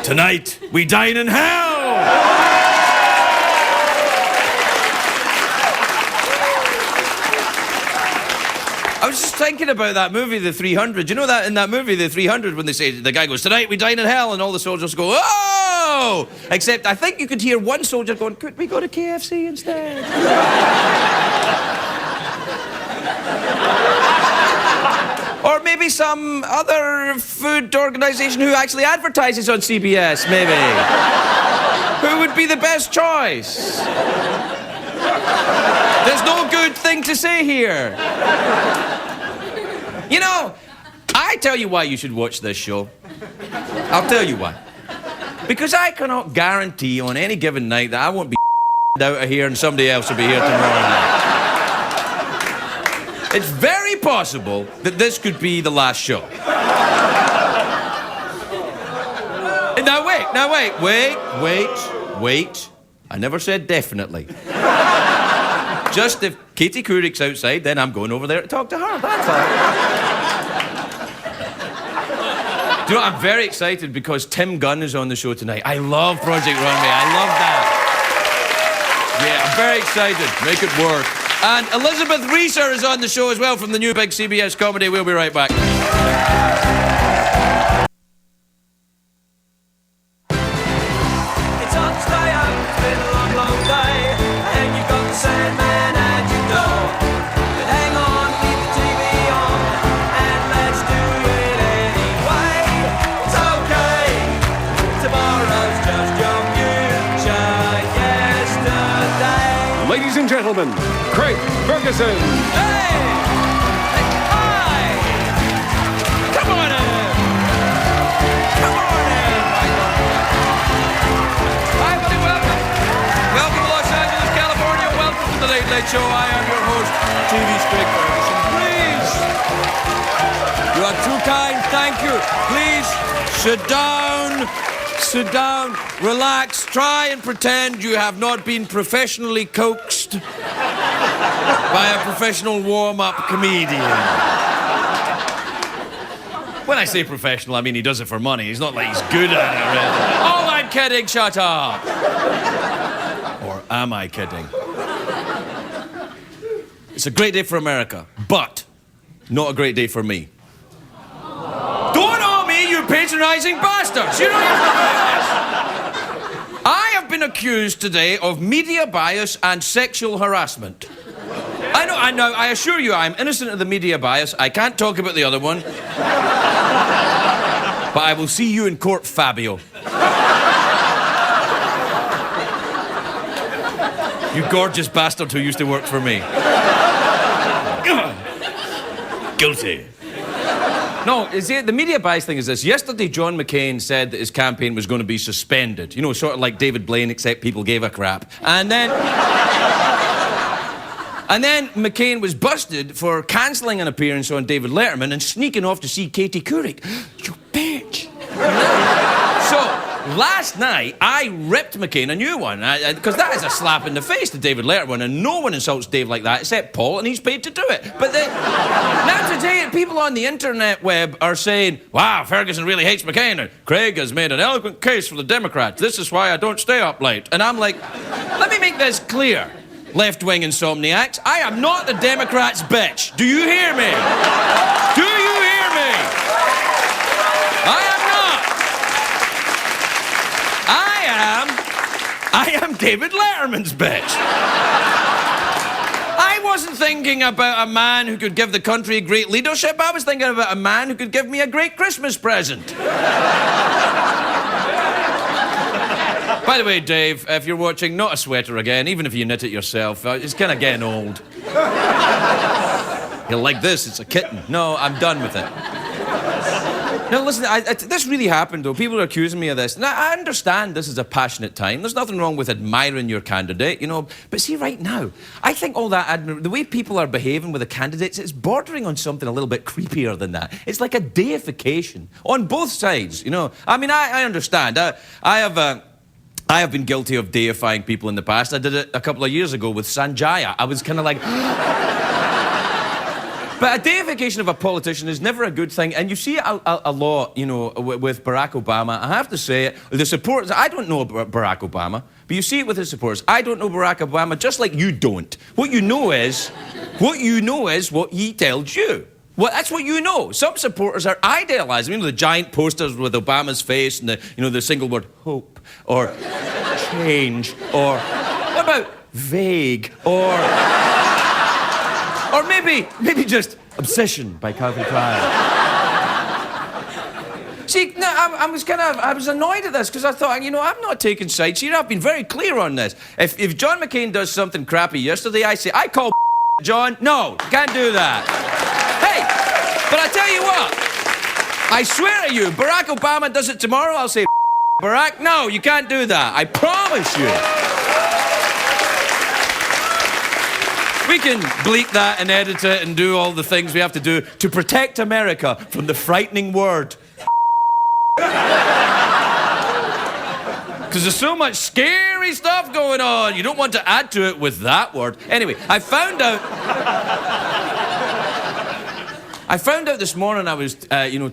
Tonight, we dine in hell! I was just thinking about that movie, The 300. You know that in that movie, The 300, when they say, the guy goes, tonight we dine in hell, and all the soldiers go, oh! Except I think you could hear one soldier going, could we go to KFC instead? Or maybe some other food organisation who actually advertises on CBS, maybe. Who would be the best choice? There's no good thing to say here. You know, I tell you why you should watch this show. I'll tell you why. Because I cannot guarantee on any given night that I won't be out of here and somebody else will be here tomorrow night. It's very possible that this could be the last show. Now wait. I never said definitely. Just if Katie Couric's outside, then I'm going over there to talk to her, that's all. Do you know, I'm very excited because Tim Gunn is on the show tonight. I love Project Runway, I love that. Yeah, I'm very excited, make it work. And Elizabeth Reaser is on the show as well from the new big CBS comedy. We'll be right back. It's hard to stay up, it's been a long, long day, and you've got the same man at your door. But hang on, leave the TV on, and let's do it anyway. It's okay, tomorrow's just your future yesterday. Ladies and gentlemen, Craig Ferguson. Hey! Hi! Come on in! Come on in! Hi, buddy, welcome. Welcome to Los Angeles, California. Welcome to the Late Late Show. I am your host, TV Craig Ferguson. Please! You are too kind, thank you. Please, sit down. Sit down, relax, try and pretend you have not been professionally coaxed by a professional warm-up comedian. When I say professional, I mean he does it for money. He's not like he's good at it, really. Oh, I'm kidding, shut up. Or am I kidding? It's a great day for America, but not a great day for me. Don't owe me, you patronizing bastards! You know you're this. I have been accused today of media bias and sexual harassment. I know, I assure you I'm innocent of the media bias. I can't talk about the other one. But I will see you in court, Fabio. You gorgeous bastard who used to work for me. Guilty. No, the media bias thing is this. Yesterday, John McCain said that his campaign was going to be suspended. You know, sort of like David Blaine, except people gave a crap. And then McCain was busted for cancelling an appearance on David Letterman and sneaking off to see Katie Couric. You bitch. So, last night, I ripped McCain a new one, because that is a slap in the face to David Letterman, and no one insults Dave like that except Paul, and he's paid to do it. But then, now today, people on the internet web are saying, wow, Ferguson really hates McCain, and Craig has made an eloquent case for the Democrats. This is why I don't stay up late. And I'm like, let me make this clear, left-wing insomniacs. I am not the Democrats' bitch. Do you hear me? Do you hear me? I am not. I am David Letterman's bitch. I wasn't thinking about a man who could give the country great leadership. I was thinking about a man who could give me a great Christmas present. By the way, Dave, if you're watching, not a sweater again, even if you knit it yourself. It's kind of getting old. You'll like this, it's a kitten. No, I'm done with it. No, listen, this really happened, though. People are accusing me of this. And I understand this is a passionate time. There's nothing wrong with admiring your candidate, you know. But see, right now, I think all that the way people are behaving with the candidates, it's bordering on something a little bit creepier than that. It's like a deification on both sides, you know. I mean, I understand. I have been guilty of deifying people in the past. I did it a couple of years ago with Sanjaya. I was kind of like... But a deification of a politician is never a good thing, and you see it a lot, you know, with Barack Obama. I have to say it. The supporters, I don't know Barack Obama, but you see it with his supporters. I don't know Barack Obama, just like you don't. What you know is what he tells you. Well, that's what you know. Some supporters are idealising. You know, the giant posters with Obama's face and the single word hope or change or what about vague or maybe just obsession by Calvin Klein. See, no, I was annoyed at this because I thought, you know, I'm not taking sides here. I've been very clear on this. If John McCain does something crappy yesterday, I say, I call John. No, can't do that. Hey, but I tell you what, I swear to you, Barack Obama does it tomorrow, I'll say, Barack, no, you can't do that. I promise you. We can bleep that and edit it and do all the things we have to do to protect America from the frightening word. Because there's so much scary stuff going on. You don't want to add to it with that word. Anyway, I found out this morning I was,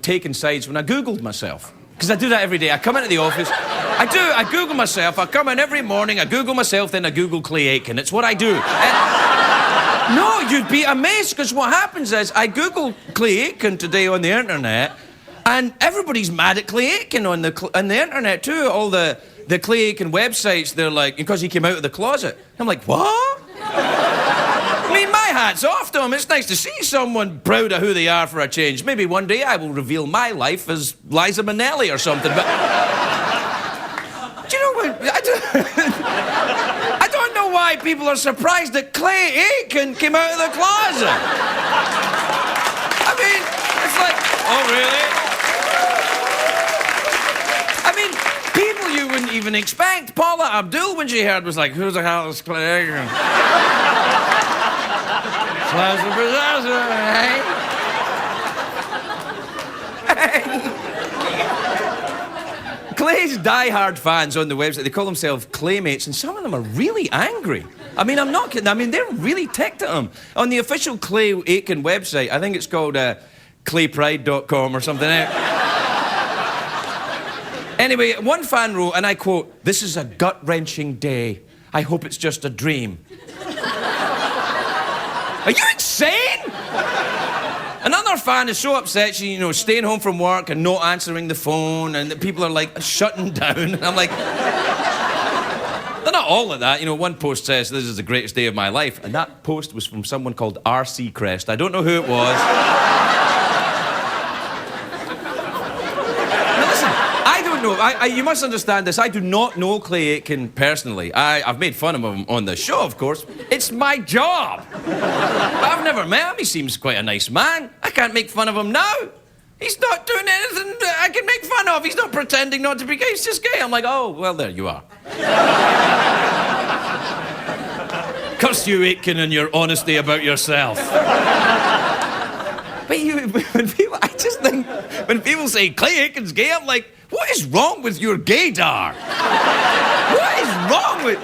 taking sides when I Googled myself. Because I do that every day. I come into the office. I Google myself. I come in every morning. I Google myself, then I Google Clay Aiken. It's what I do. No, you'd be amazed, because what happens is I Google Clay Aiken today on the internet, and everybody's mad at Clay Aiken on the internet too. All the Clay Aiken websites, they're like, because he came out of the closet. I'm like, what? I mean, my hat's off to him. It's nice to see someone proud of who they are for a change. Maybe one day I will reveal my life as Liza Minnelli or something, but... Do you know what? I don't know why people are surprised that Clay Aiken came out of the closet. I mean, it's like, oh, really? I mean, people you wouldn't even expect. Paula Abdul, when she heard, was like, who the hell is Clay Aiken? Pleasure possessor, hey? Clay's die-hard fans on the website, they call themselves Claymates, and some of them are really angry. I mean, I'm not kidding. I mean, they're really ticked at him. On the official Clay Aiken website, I think it's called claypride.com or something. Anyway, one fan wrote, and I quote, "This is a gut-wrenching day. I hope it's just a dream." Are you insane? Another fan is so upset she's, staying home from work and not answering the phone, and the people are like shutting down. And I'm like, they're not all like that. One post says, "This is the greatest day of my life," and that post was from someone called R.C. Crest. I don't know who it was. You must understand this. I do not know Clay Aiken personally. I've made fun of him on the show, of course. It's my job. But I've never met him. He seems quite a nice man. I can't make fun of him now. He's not doing anything I can make fun of. He's not pretending not to be gay. He's just gay. I'm like, oh, well, there you are. Curse you, Aiken, and your honesty about yourself. But when people say Clay Aiken's gay, I'm like, what is wrong with your gaydar? What is wrong with...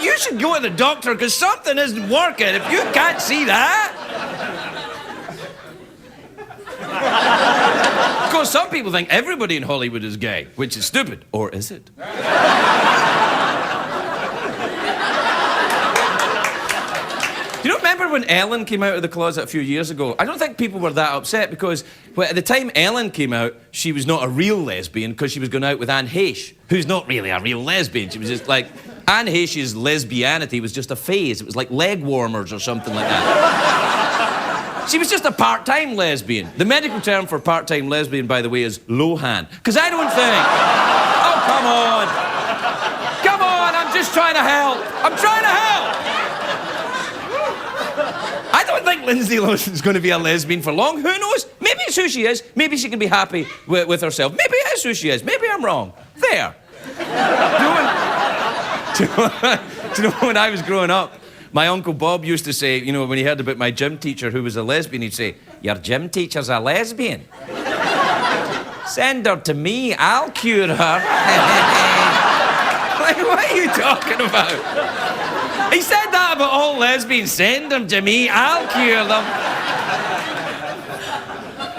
You should go to the doctor, because something isn't working if you can't see that. Of course, some people think everybody in Hollywood is gay, which is stupid. Or is it? Do you remember when Ellen came out of the closet a few years ago? I don't think people were that upset because at the time Ellen came out, she was not a real lesbian because she was going out with Anne Heche, who's not really a real lesbian. She was just like... Anne Heche's lesbianity was just a phase. It was like leg warmers or something like that. She was just a part-time lesbian. The medical term for part-time lesbian, by the way, is Lohan. Because I don't think... Oh, come on. Come on, I'm just trying to help. I'm trying to help. I don't think Lindsay Lohan's going to be a lesbian for long. Who knows? Maybe it's who she is. Maybe she can be happy with herself. Maybe it is who she is. Maybe I'm wrong. There. Do you know, when I was growing up, my Uncle Bob used to say, when he heard about my gym teacher who was a lesbian, he'd say, "Your gym teacher's a lesbian. Send her to me, I'll cure her." Like, what are you talking about? He said that about all lesbians. Send them to me, I'll cure them.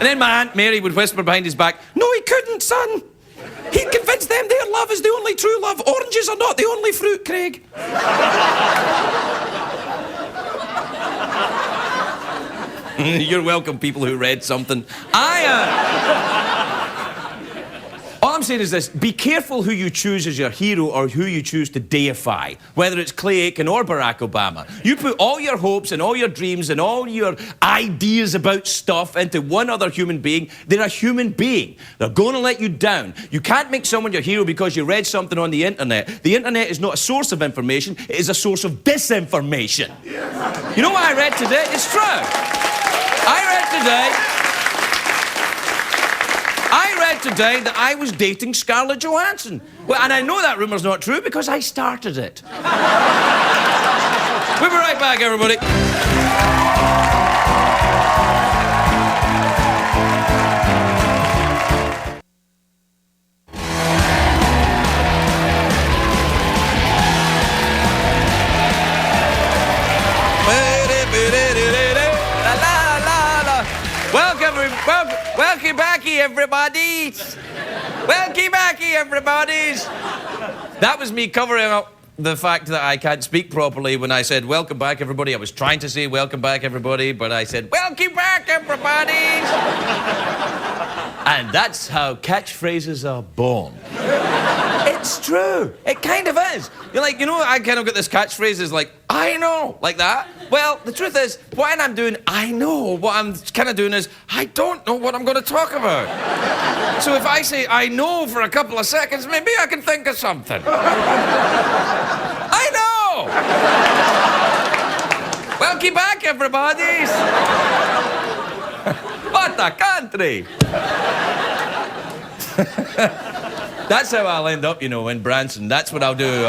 And then my Aunt Mary would whisper behind his back, "No, he couldn't, son. He convinced them their love is the only true love. Oranges are not the only fruit, Craig." You're welcome, people who read something. All I'm saying is this: be careful who you choose as your hero or who you choose to deify, whether it's Clay Aiken or Barack Obama. You put all your hopes and all your dreams and all your ideas about stuff into one other human being. They're a human being. They're going to let you down. You can't make someone your hero because you read something on the internet. The internet is not a source of information, it is a source of disinformation. You know what I read today? It's true. I read today that I was dating Scarlett Johansson. Well, and I know that rumour's not true because I started it. We'll be right back, everybody. Welcome backy, everybody. Welcome backy, everybody. That was me covering up the fact that I can't speak properly when I said welcome back, everybody. I was trying to say welcome back, everybody, but I said welcome back, everybody. And that's how catchphrases are born. It's true. It kind of is. You're like, you know, I kind of got this catchphrase is like, I know, like that. Well, the truth is, when I'm doing I know, what I'm kind of doing is, I don't know what I'm going to talk about. So if I say I know for a couple of seconds, maybe I can think of something. I know! Welcome back, everybody. What a country! That's how I'll end up, you know, in Branson. That's what I'll do.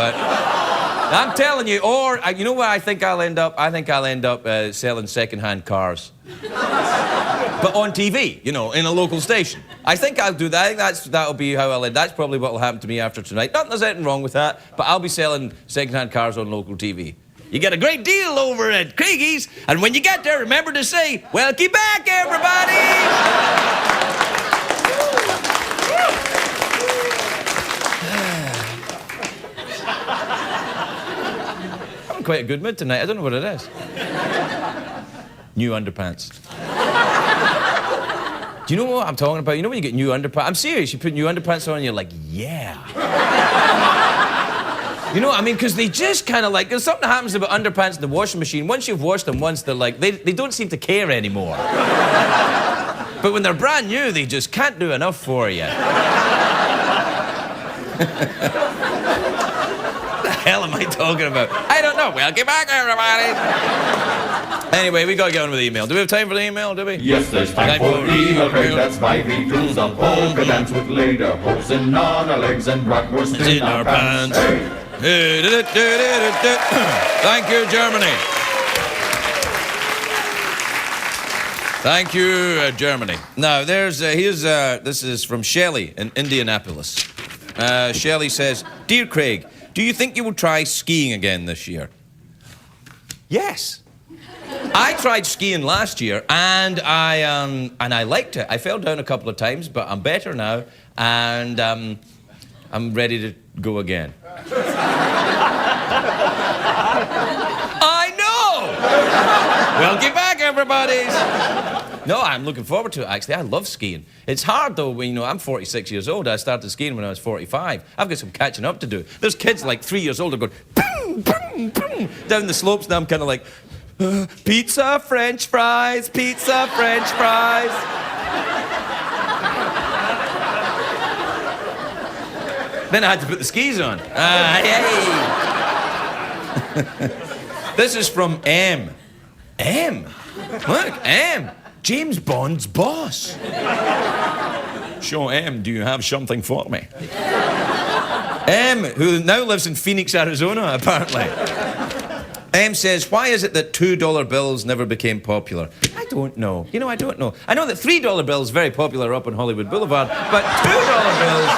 I'm telling you, or, you know where I think I'll end up? I think I'll end up selling second-hand cars. But on TV, you know, in a local station. I think I'll do that. I think that'll be how I'll end. That's probably what will happen to me after tonight. Not that there's anything wrong with that, but I'll be selling second-hand cars on local TV. You get a great deal over at Craigie's, and when you get there, remember to say, welcome back, everybody! Quite a good mood tonight. I don't know what it is. New underpants. Do you know what I'm talking about? You know when you get new underpants? I'm serious. You put new underpants on and you're like, yeah. You know what I mean? Because they just kind of like, there's something that happens about underpants in the washing machine. Once you've washed them once, they're like, they don't seem to care anymore. But when they're brand new, they just can't do enough for you. What the hell am I talking about? I don't know. Welcome back, everybody. Anyway, we got to get on with the email. Do we have time for the email, do we? Yes, there's time for email, Craig. That's why we do some polka dance with lederhosen on our legs and bratwurst in our pants. Hey. Thank you, Germany. Thank you, Germany. Now, this is from Shelley in Indianapolis. Shelley says, Dear Craig, do you think you will try skiing again this year? Yes. I tried skiing last year, and I liked it. I fell down a couple of times, but I'm better now, and I'm ready to go again. I know! Welcome back, everybody! No, I'm looking forward to it, actually. I love skiing. It's hard, though, when, you know, I'm 46 years old. I started skiing when I was 45. I've got some catching up to do. There's kids like 3 years old that are going boom, boom, boom, down the slopes, and I'm kind of like, pizza, French fries, pizza, French fries. Then I had to put the skis on. Hey. This is from M. M? Look, M. James Bond's boss. So, M, do you have something for me? M, who now lives in Phoenix, Arizona, apparently. M says, why is it that $2 bills never became popular? I don't know. You know, I don't know. I know that $3 bills very popular up on Hollywood Boulevard, but $2 bills...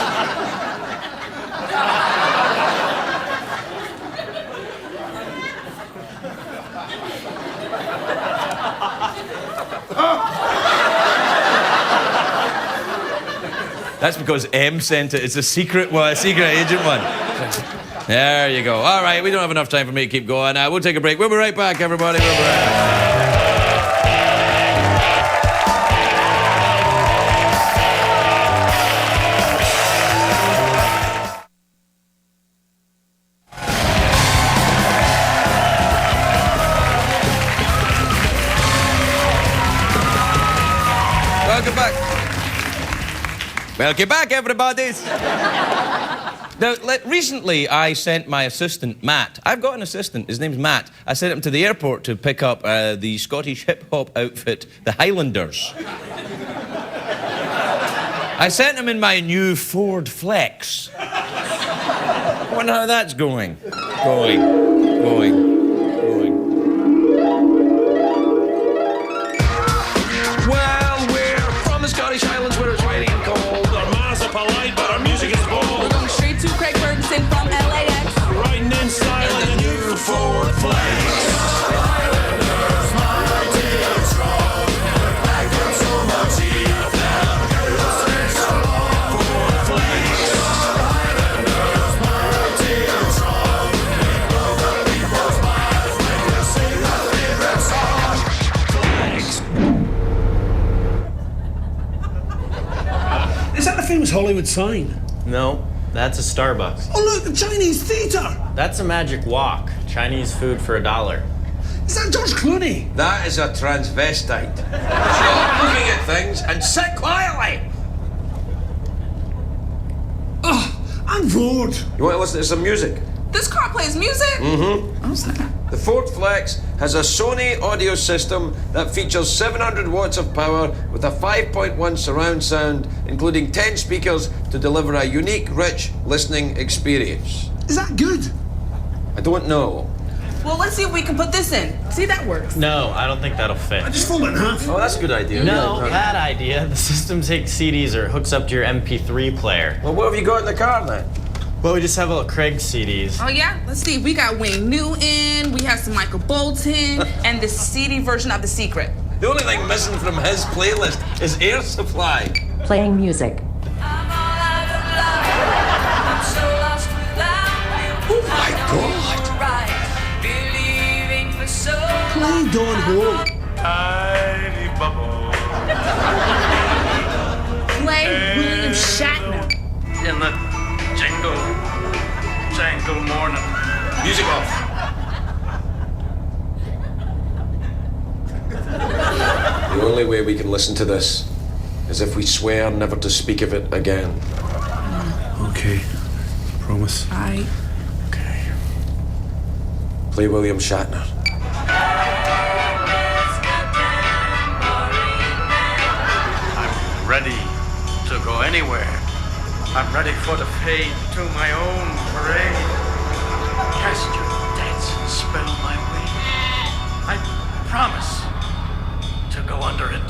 That's because M sent it. It's a secret one, a secret agent one. There you go. All right, we don't have enough time for me to keep going. We'll take a break. We'll be right back, everybody. We'll be right back. Welcome back. Welcome back, everybody. Now, recently, I sent my assistant, Matt. I've got an assistant. His name's Matt. I sent him to the airport to pick up the Scottish hip-hop outfit, the Highlanders. I sent him in my new Ford Flex. I wonder how that's going. Going. Well, we're from the Scottish Highlands where it's raining and cold. Our manners are polite, but our music is bold. We're going straight to Craig Ferguson from LAX. Riding in style in the new Ford Flex. Is that the famous Hollywood sign? No, that's a Starbucks. Oh look, the Chinese theatre! That's a magic wok. Chinese food for $1. Is that George Clooney? That is a transvestite. Stop looking at things and sit quietly. Oh, I'm bored. You want to listen to some music? This car plays music? Mm-hmm. Oh, snap. The Ford Flex has a Sony audio system that features 700 watts of power with a 5.1 surround sound, including 10 speakers to deliver a unique, rich listening experience. Is that good? I don't know. Well, let's see if we can put this in. See, that works. No, I don't think that'll fit. I just fold it in half. Oh, that's a good idea. No, bad idea. The system takes CDs or hooks up to your MP3 player. Well, what have you got in the car then? Well, we just have a little Craig CDs. Oh, yeah? Let's see. We got Wayne Newton, we have some Michael Bolton, and the CD version of The Secret. The only thing missing from his playlist is air supply. Playing music. Oh my God! Play Don Hole. Tiny bubble Play William Shatner. in the jangle morning. Music off. The only way we can listen to this is if we swear never to speak of it again. Okay, promise. I. Okay. Play William Shatner. I'm ready to go anywhere. I'm ready for the fade to my own parade. Cast your dance spell my way. I promise to go under it.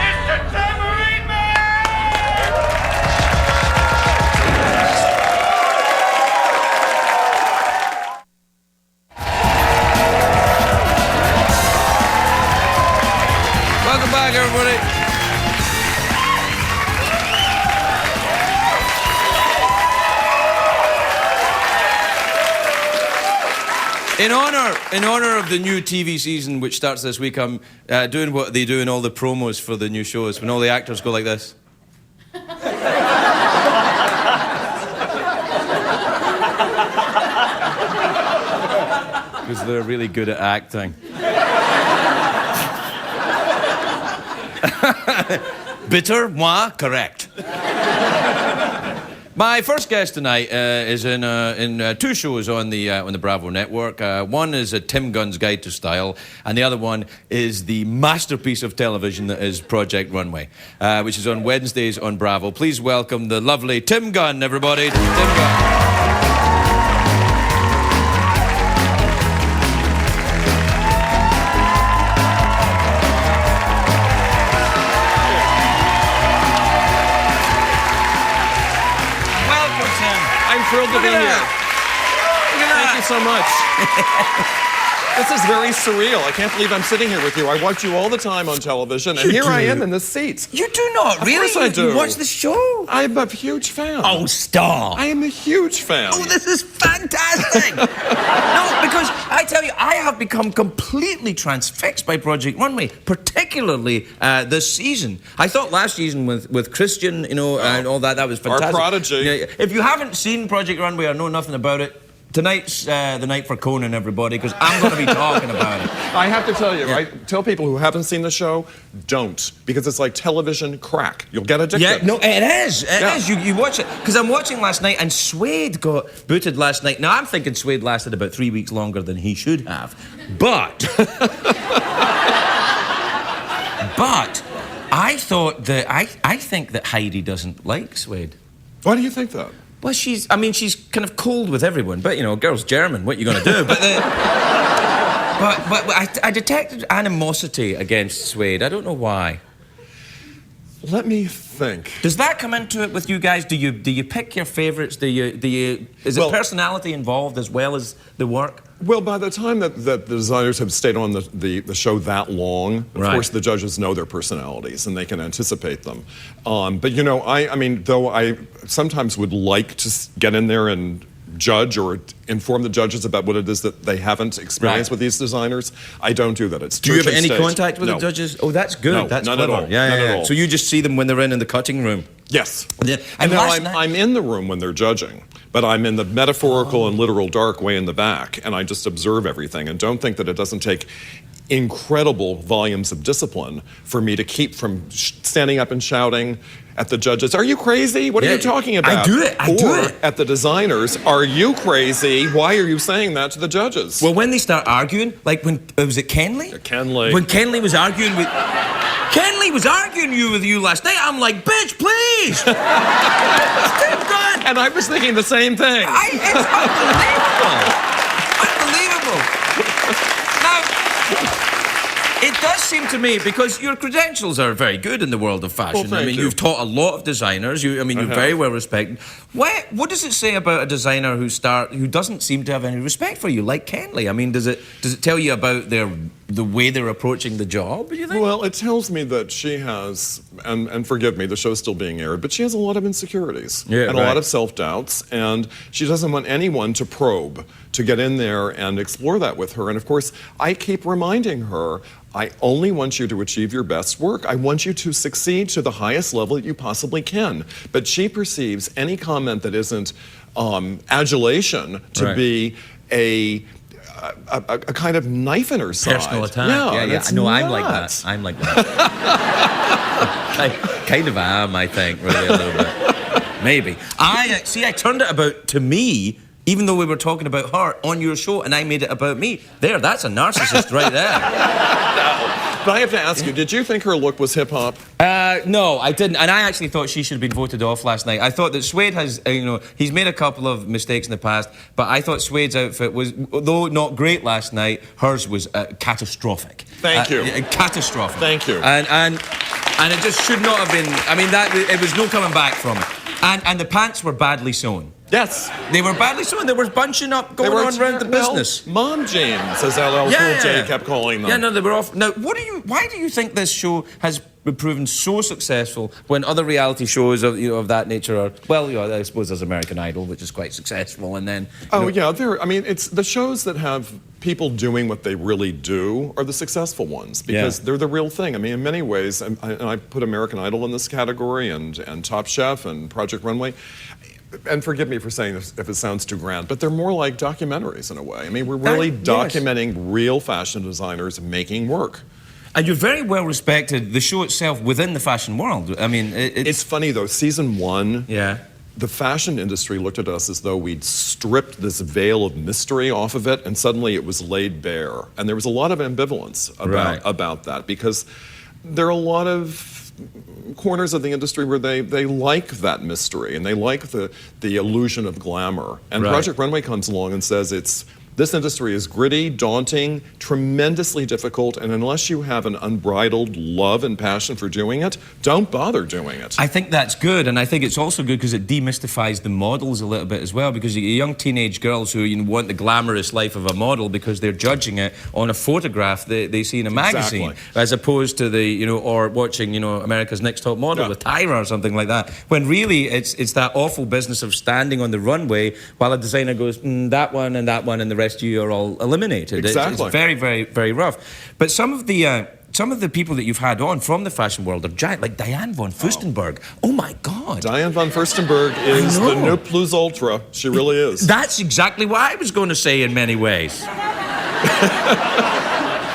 Mr. Tambourine Man! Welcome back, everybody. In honor of the new TV season, which starts this week, I'm doing what they do in all the promos for the new shows, when all the actors go like this. Because they're really good at acting. Bitter? Moi? Correct. My first guest tonight is in two shows on the Bravo network. One is a Tim Gunn's Guide to Style, and the other one is the masterpiece of television that is Project Runway, which is on Wednesdays on Bravo. Please welcome the lovely Tim Gunn, everybody. Tim Gunn. I'm thrilled to be here. Thank you so much. This is very surreal. I can't believe I'm sitting here with you. I watch you all the time on television, and here I am in this seat. You do not, really? Of course I do. You watch the show? I'm a huge fan. Oh, stop. I am a huge fan. Oh, this is fantastic. No, because I tell you, I have become completely transfixed by Project Runway, particularly this season. I thought last season with Christian, and all that was fantastic. Our prodigy. Yeah, if you haven't seen Project Runway or know nothing about it, tonight's the night for Conan, everybody, because I'm going to be talking about it. I have to tell you, right? Tell people who haven't seen the show, don't, because it's like television crack. You'll get addicted. Yeah, no, it is. It is. You watch it. Because I'm watching last night, and Suede got booted last night. Now, I'm thinking Suede lasted about 3 weeks longer than he should have. But... but I thought that... I think that Heidi doesn't like Suede. Why do you think that? Well, she's kind of cold with everyone, but, a girl's German, what are you going to do? But I detected animosity against Suede. I don't know why. Let me think. Does that come into it with you guys? Do you pick your favourites? Is it personality involved as well as the work? Well, by the time that the designers have stayed on the show that long, of course the judges know their personalities and they can anticipate them. But I mean, though I sometimes would like to get in there and judge or inform the judges about what it is that they haven't experienced with these designers, I don't do that. It's do you have any staged. contact with the judges? Oh, that's good. No, that's none clever. at all. Yeah, none at all. So you just see them when they're in the cutting room. Yes. Yeah. And now I'm in the room when they're judging, but I'm in the metaphorical and literal dark way in the back, and I just observe everything and don't think that it doesn't take incredible volumes of discipline for me to keep from standing up and shouting at the judges, "Are you crazy? What are you talking about?" I do it. Or at the designers, "Are you crazy? Why are you saying that to the judges?" Well, when they start arguing, like when was it Kenley? Kenley. When Kenley was arguing with you last night, I'm like, "Bitch, please!" It's too good. And I was thinking the same thing. It's unbelievable. Now, it does seem to me, because your credentials are very good in the world of fashion. Well, you've taught a lot of designers. You're very well respected. What does it say about a designer who doesn't seem to have any respect for you, like Kenley? I mean, does it tell you about the way they're approaching the job, do you think? Well, it tells me that she has, and forgive me, the show's still being aired, but she has a lot of insecurities and a lot of self-doubts, and she doesn't want anyone to probe, to get in there and explore that with her. And of course, I keep reminding her, I only want you to achieve your best work. I want you to succeed to the highest level that you possibly can. But she perceives any comment that isn't adulation to be a kind of knife in her side. Personal attack. Yeah. No, I'm like that. I'm like that. I kind of am, I think, really, a little bit. Maybe. I turned it about to me, even though we were talking about her on your show, and I made it about me. That's a narcissist right there. But I have to ask you, did you think her look was hip-hop? No, I didn't. And I actually thought she should have been voted off last night. I thought that Suede has, he's made a couple of mistakes in the past, but I thought Suede's outfit was, though not great last night, hers was catastrophic. Thank you. Catastrophic. Thank you. And it just should not have been, it was no coming back from it. And the pants were badly sewn. Yes. They were badly sewn. They were bunching up, going on around the business. Mom jeans, as LL Cool J kept calling them. Yeah, no, they were off. Now, why do you think this show has proven so successful when other reality shows of that nature are, I suppose there's American Idol, which is quite successful, and then... it's the shows that have people doing what they really do are the successful ones, because they're the real thing. I mean, in many ways, and I put American Idol in this category, and Top Chef, and Project Runway, and forgive me for saying this if it sounds too grand, but they're more like documentaries in a way. I mean, we're really documenting real fashion designers making work. And you're very well respected, the show itself, within the fashion world. I mean, it's funny, though. Season 1, the fashion industry looked at us as though we'd stripped this veil of mystery off of it, and suddenly it was laid bare. And there was a lot of ambivalence about that, because there are a lot of corners of the industry where they like that mystery, and they like the illusion of glamour. And Project Runway comes along and says it's This industry is gritty, daunting, tremendously difficult, and unless you have an unbridled love and passion for doing it, don't bother doing it. I think that's good, and I think it's also good because it demystifies the models a little bit as well, because you get young teenage girls who want the glamorous life of a model because they're judging it on a photograph they see in a magazine, as opposed to or watching, America's Next Top Model with Tyra or something like that, when really it's that awful business of standing on the runway while a designer goes, that one, and the rest of you are all eliminated. Exactly. It's very, very, very rough. But some of the people that you've had on from the fashion world are giant, like Diane von Furstenberg. Oh my God. Diane von Furstenberg is the ne plus ultra. She really is. That's exactly what I was going to say in many ways.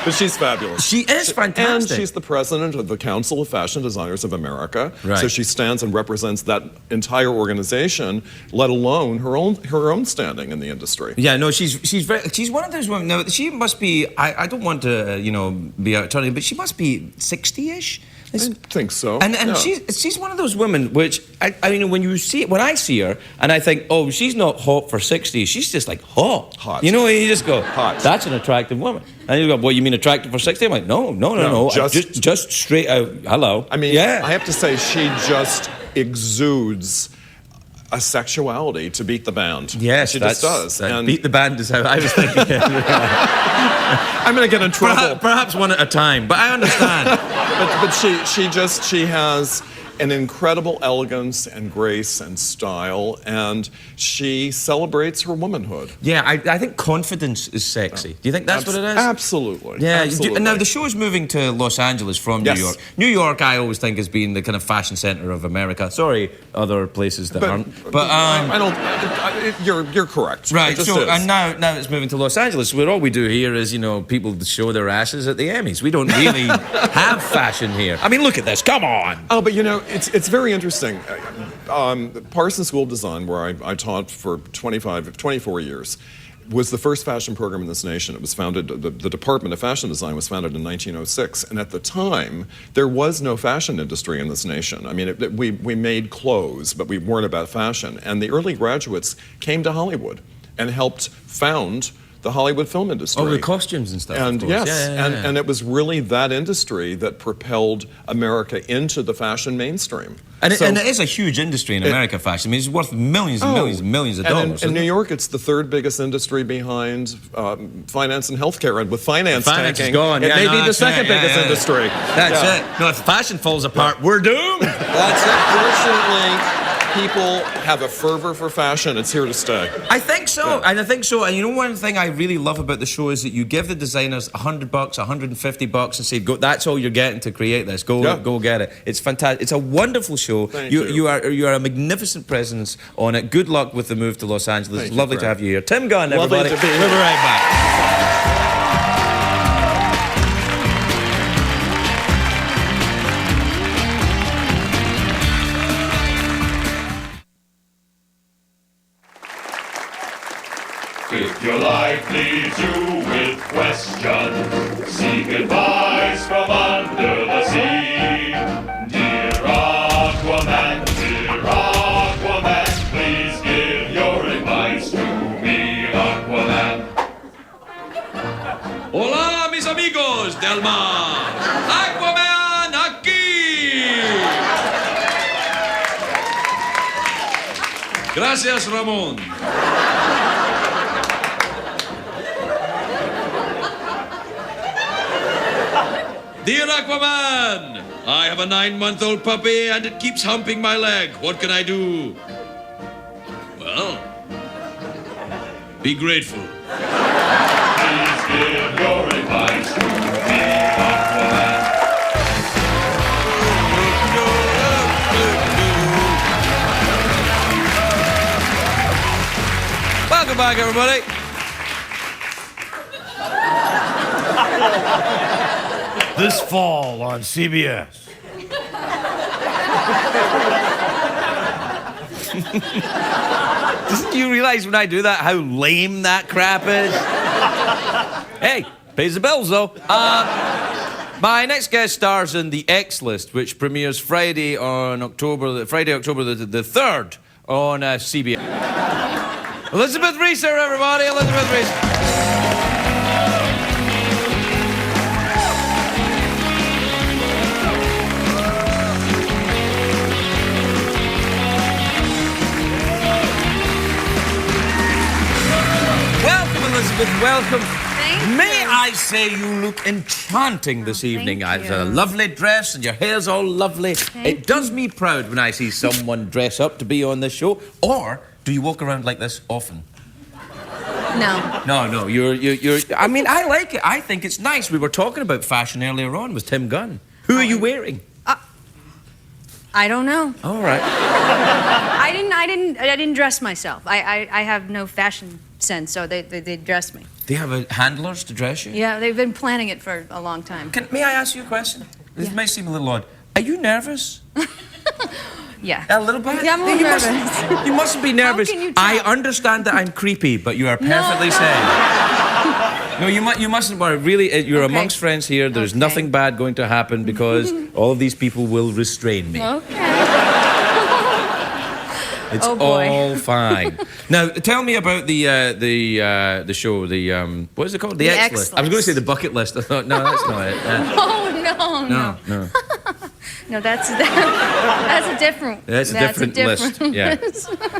But she's fabulous. She is fantastic. And she's the president of the Council of Fashion Designers of America. Right. So she stands and represents that entire organization, let alone her own standing in the industry. Yeah, no, she's one of those women. Now, she must be, I don't want to, be out turning, but she must be 60-ish. I think so. And yeah. she's one of those women which I mean when I see her and I think, oh, she's not hot for 60, she's just like hot. Hot. You just go, hot. That's an attractive woman. And you go, what, you mean attractive for 60? I'm like, no. Just straight out. Hello. I mean, yeah. I have to say she just exudes a sexuality to beat the band. Yes, she just does. And beat the band is how I was thinking. I'm going to get in trouble. Perhaps one at a time, but I understand. but she has an incredible elegance and grace and style, and she celebrates her womanhood. Yeah, I think confidence is sexy. Do you think that's what it is? Absolutely. Yeah. Absolutely. Now, the show is moving to Los Angeles from New York. New York, I always think, has been the kind of fashion center of America. Sorry, other places that aren't. But I don't. You're correct. Right. It So and now it's moving to Los Angeles, where all we do here is people show their asses at the Emmys. We don't really have fashion here. I mean, look at this. Come on. Oh, but it's very interesting. Parsons School of Design, where I taught for 24 years, was the first fashion program in this nation. It was founded, the Department of Fashion Design was founded in 1906, and at the time, there was no fashion industry in this nation. I mean, we made clothes, but we weren't about fashion. And the early graduates came to Hollywood and helped found the Hollywood film industry. Oh, the costumes and stuff. And of course. yes, and it was really that industry that propelled America into the fashion mainstream. And it is a huge industry in America, fashion. I mean, it's worth millions and millions and millions of dollars. In New York, it's the third biggest industry behind finance and healthcare. And with finance tanking, is gone. It may be the second biggest industry. That's it. No, if fashion falls apart, we're doomed. That's it. Fortunately, people have a fervor for fashion. It's here to stay. I think so. Yeah. And I think so. And one thing I really love about the show is that you give the designers $100, $150 and say, "Go, that's all you're getting to create this. Go get it." It's fantastic. It's a wonderful show. Thank you. You are a magnificent presence on it. Good luck with the move to Los Angeles. It's lovely to have you here. Tim Gunn, everybody. Lovely to be here. We'll be right back. If your life leaves you with questions, seek advice from under the sea. Dear Aquaman, please give your advice to me, Aquaman. Hola, mis amigos del mar. Aquaman aquí. Gracias, Ramon. Dear Aquaman, I have a 9-month-old puppy and it keeps humping my leg. What can I do? Well, be grateful. Please give your advice to me, Aquaman. Welcome back, everybody. This fall on CBS. Do you realize when I do that how lame that crap is? Hey, pays the bills though. My next guest stars in The X List, which premieres Friday, October the 3rd on CBS. Elizabeth Reaser, everybody. Elizabeth Reaser. welcome. Thank May I say you look enchanting this evening. thank It's a you. lovely dress and your hair's all lovely. It does me proud when I see someone dress up to be on this show. Or do you walk around like this often? No. No, you're. I mean, I like it. I think it's nice. We were talking about fashion earlier on with Tim Gunn. Who are you wearing? I don't know. All right. I didn't dress myself. I have no fashion sense, so they dress me. Do you have handlers to dress you? Yeah, they've been planning it for a long time. May I ask you a question? This may seem a little odd. Are you nervous? Yeah. A little bit? Yeah, I'm a little nervous. You mustn't be nervous. How can you tell? I understand that I'm creepy, but you are perfectly safe. No, you mustn't worry. Really, you're amongst friends here. There's nothing bad going to happen because all of these people will restrain me. Okay. It's all fine. Now, tell me about the show. What is it called? The X List. I was going to say the bucket list. I thought, no, that's not it. Oh no. No, that's a different. That's a different list. Yeah.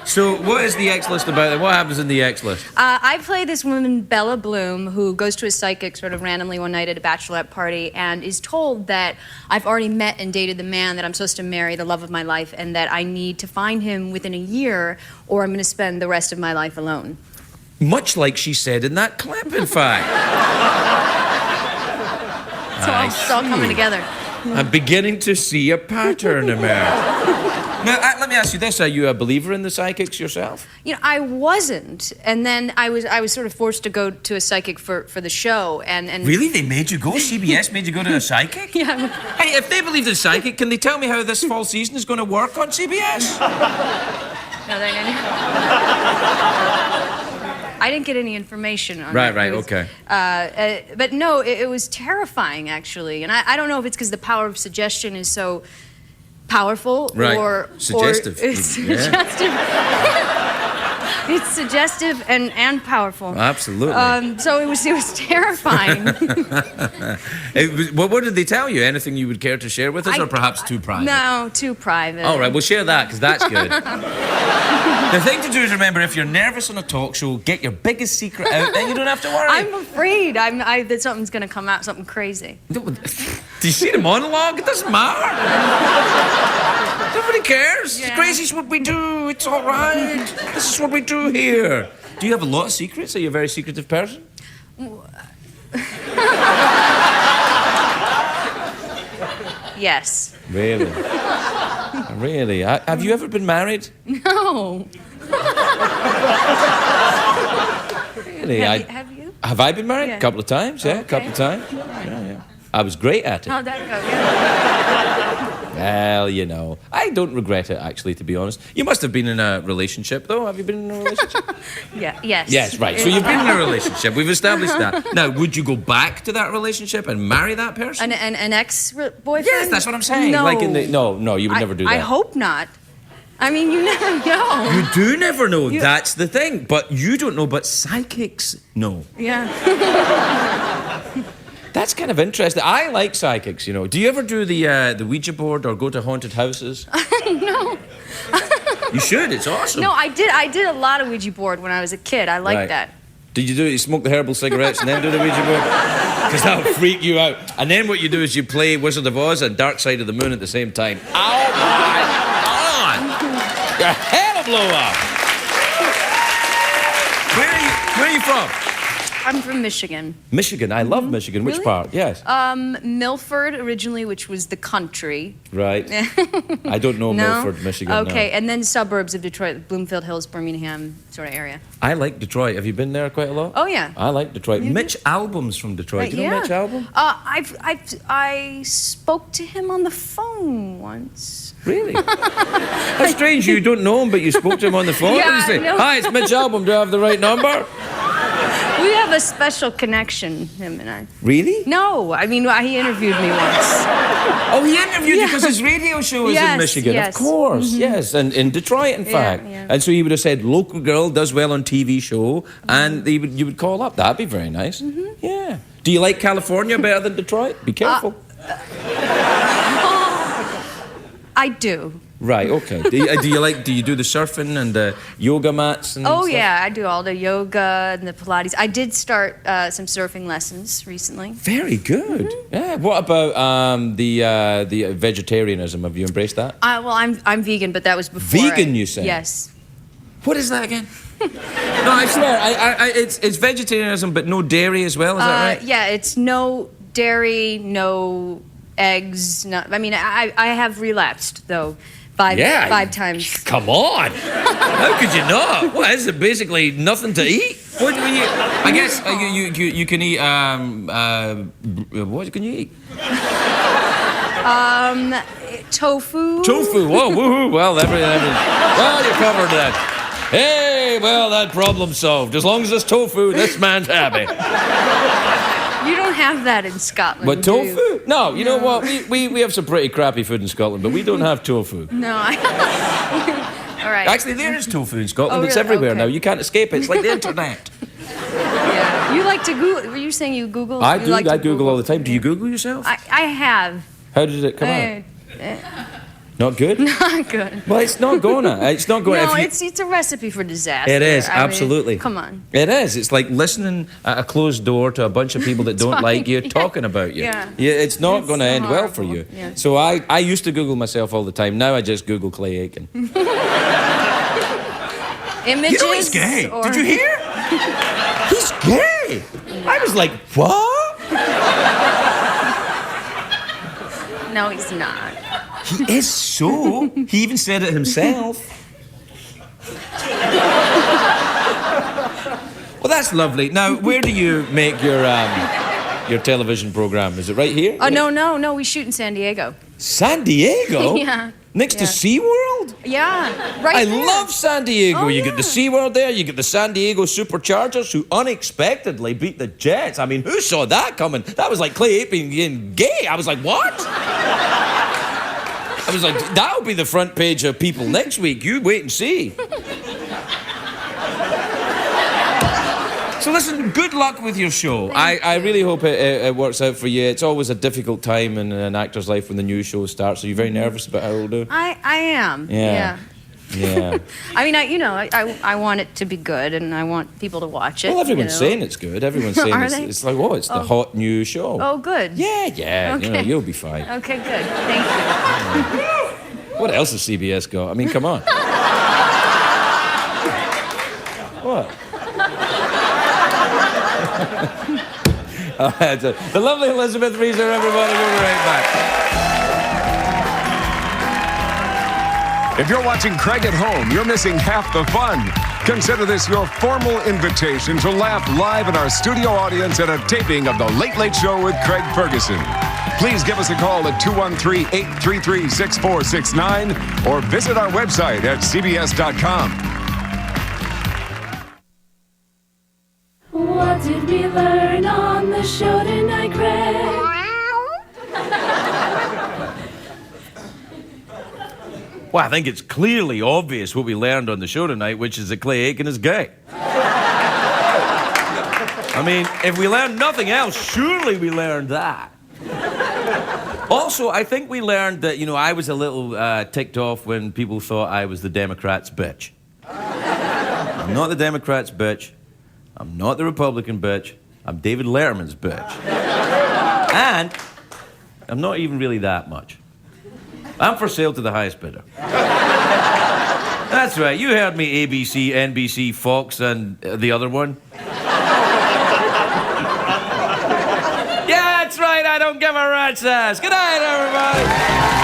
So, what is the X List about? What happens in the X List? I play this woman, Bella Bloom, who goes to a psychic sort of randomly one night at a bachelorette party and is told that I've already met and dated the man that I'm supposed to marry, the love of my life, and that I need to find him within a year or I'm going to spend the rest of my life alone. Much like she said in that clip, in fact. It's all coming together. I'm beginning to see a pattern emerge. Now, let me ask you this. Are you a believer in the psychics yourself? You know, I wasn't, and then I was sort of forced to go to a psychic for the show, and Really? They made you go? CBS made you go to a psychic? Yeah. Hey, if they believed in psychic, can they tell me how this fall season is going to work on CBS? No, I didn't get any information on Right, that. It was, okay. But no, it was terrifying, actually. And I don't know if it's because the power of suggestion is so powerful or... Suggestive. Or it's suggestive. It's suggestive and powerful. Absolutely. So it was terrifying. What did they tell you? Anything you would care to share with us, or perhaps too private? No, too private. All right, we'll share that, because that's good. The thing to do is remember, if you're nervous on a talk show, get your biggest secret out, then you don't have to worry. I'm afraid that something's going to come out, something crazy. Do you see the monologue? It doesn't matter. Nobody cares. Yeah. Crazy's what we do. It's all right. This is what we do here. Do you have a lot of secrets? Are you a very secretive person? Yes. Really? Really? Have you ever been married? No. Really? Have you? Have I been married? Yeah. A couple of times, yeah. A couple of times. Yeah. I was great at it. How'd that go? Yeah. Well, you know, I don't regret it, actually, to be honest. You must have been in a relationship, though. Have you been in a relationship? Yes. Yes, right. So you've been in a relationship. We've established that. Now, would you go back to that relationship and marry that person? An ex-boyfriend? Yes, that's what I'm saying. No. Like no, you would never do that. I hope not. I mean, you never know. You do never know. That's the thing. But you don't know, but psychics know. Yeah. That's kind of interesting. I like psychics, you know. Do you ever do the Ouija board or go to haunted houses? No. You should. It's awesome. No, I did a lot of Ouija board when I was a kid. I liked that. Did you do it? You smoke the herbal cigarettes and then do the Ouija board? Because that would freak you out. And then what you do is you play Wizard of Oz and Dark Side of the Moon at the same time. Oh my God! Your head will blow up. Where are you from? I'm from Michigan. Michigan. I love Michigan. Which Really? part? Yes. Milford originally, which was the country. Right. I don't know No? Milford, Michigan. Okay, No. and then suburbs of Detroit, Bloomfield Hills, Birmingham sort of area. I like Detroit. Have you been there quite a lot? Oh yeah. I like Detroit. Mitch Albom's from Detroit. Do you know Mitch Albom? I spoke to him on the phone once. Really? How strange you don't know him, but you spoke to him on the phone. Yeah, Did you say, I know. "Hi, it's Mitch Albom. Do I have the right number?" We have a special connection, him and I. Really? No, I mean, he interviewed me once. Oh, he interviewed you because his radio show is in Yes, Michigan. yes. Of course, yes. And in Detroit, in fact. Yeah. And so he would have said, local girl does well on TV show, and you would call up. That'd be very nice. Yeah. Do you like California better than Detroit? Be careful. I do. Right, okay. Do you do the surfing and the yoga mats and Oh, stuff? yeah, I do all the yoga and the Pilates. I did start some surfing lessons recently. Very good. Yeah. What about the vegetarianism? Have you embraced that? Well, I'm vegan, but that was before. Vegan, you say? Yes. What is that again? No, I swear, it's vegetarianism, but no dairy as well. Is that right? Yeah, it's no dairy, no eggs. No, I mean, I have relapsed though. Five times. Come on! How could you not? What is it? Basically nothing to eat. What do you eat? I guess you can eat. What can you eat? Tofu. Tofu. Whoa, woohoo! Well, well, you're covered then. Hey, well, that problem solved. As long as it's tofu, this man's happy. You don't have that in Scotland. But do tofu? you? No, you know what? We have some pretty crappy food in Scotland, but we don't have tofu. No, all right. Actually, there is tofu in Scotland. Oh, It's really? everywhere Okay. now. You can't escape it. It's like the internet. Yeah. You like to Google? Were you saying you Google? I You do. like to I Google all the time. Do you Google yourself? I have. How did it come out? Not good? Not good. Well, it's not gonna. It's not going. No, it's a recipe for disaster. It is, I mean, absolutely. come on. It is. It's like listening at a closed door to a bunch of people that don't like you talking about you. Yeah. It's not It's going to end well for horrible. you. Yeah. So I used to Google myself all the time. Now I just Google Clay Aiken. Images. You know he's gay. Or... Did you hear? He's gay. I was like, what? No, he's not. He is so. He even said it himself. Well, that's lovely. Now, where do you make your television program? Is it right here? Oh, no. We shoot in San Diego. San Diego? Yeah. Next to Yeah. SeaWorld? Yeah, right I there. love San Diego. Oh, You get the SeaWorld there, you get the San Diego Superchargers who unexpectedly beat the Jets. I mean, who saw that coming? That was like Clay Aiken being gay. I was like, what? I was like, that'll be the front page of People next week. You wait and see. So listen, good luck with your show. I really hope it works out for you. It's always a difficult time in an actor's life when the new show starts. Are you very nervous about how it'll do? I am. Yeah. I mean, I want it to be good, and I want people to watch it. Well, everyone's saying it's good. Everyone's saying Are it's, they? it's like, oh, it's the hot new show. Oh, good. Yeah. Okay. You'll be fine. Okay, good. Thank you. What else has CBS got? I mean, come on. What? The lovely Elizabeth Reaser, everybody. We'll be right back. If you're watching Craig at home, you're missing half the fun. Consider this your formal invitation to laugh live in our studio audience at a taping of The Late Late Show with Craig Ferguson. Please give us a call at 213-833-6469 or visit our website at cbs.com. What did we learn on the show tonight, Craig? Well, I think it's clearly obvious what we learned on the show tonight, which is that Clay Aiken is gay. I mean, if we learned nothing else, surely we learned that. Also, I think we learned that, I was a little ticked off when people thought I was the Democrats' bitch. I'm not the Democrats' bitch. I'm not the Republican bitch. I'm David Letterman's bitch. And I'm not even really that much. I'm for sale to the highest bidder. That's right. You heard me, ABC, NBC, Fox, and the other one. Yeah, that's right. I don't give a rat's ass. Good night, everybody.